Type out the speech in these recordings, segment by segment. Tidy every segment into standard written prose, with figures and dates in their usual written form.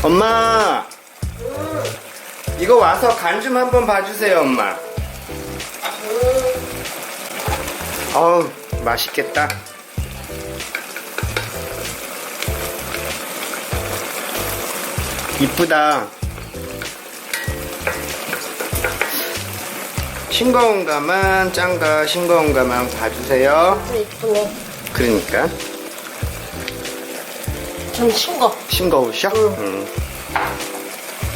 엄마, 이거 와서 간 좀 한번 봐주세요, 엄마. 어우, 맛있겠다. 이쁘다. 싱거운가만 짠가 싱거운가만 봐주세요. 이쁘네. 그러니까 좀 싱거. 싱거우셔? 응.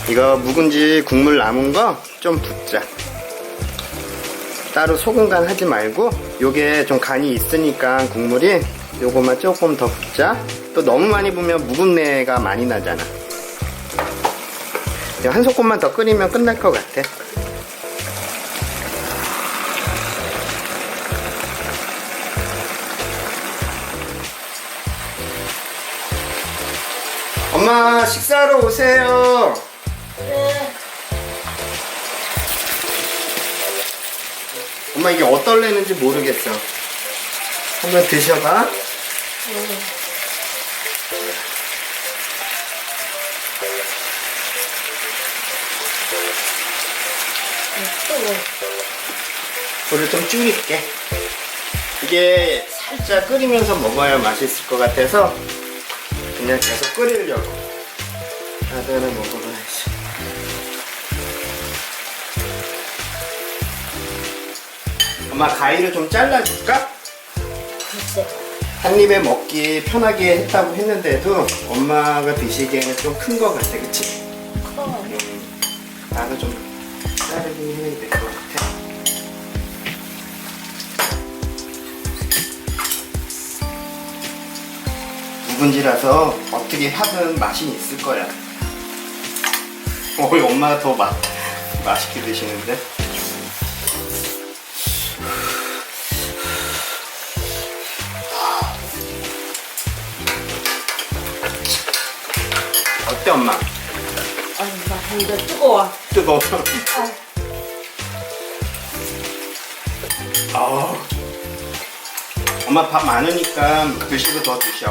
이거 묵은지 국물 남은 거 좀 붓자. 따로 소금 간 하지 말고 요게 좀 간이 있으니까 국물이 요거만 조금 더 붓자. 또 너무 많이 부으면 묵은내가 많이 나잖아. 한 소금만 더 끓이면 끝날 것 같아. 엄마, 식사하러 오세요. 네. 엄마, 이게 어떨래는지 모르겠어. 한번 드셔봐. 불을 좀 줄일게. 이게 살짝 끓이면서 먹어야 맛있을 것 같아서 그냥 계속 끓이려고. 나도 하나 먹어봐야지. 엄마, 가위를 좀 잘라줄까? 글쎄. 한 입에 먹기 편하게 했다고 했는데도 엄마가 드시기에는 좀 큰 것 같아, 그치? 커. 나도 좀 자르긴 해야 될 것 같아. 묵은지라서 어떻게 하든 맛이 있을 거야. 우리 엄마가 더 맛있게 드시는데. 어때, 엄마? 아니, 나 근데 뜨거워. 뜨거워. 엄마 밥 많으니까 드시고 더 드셔.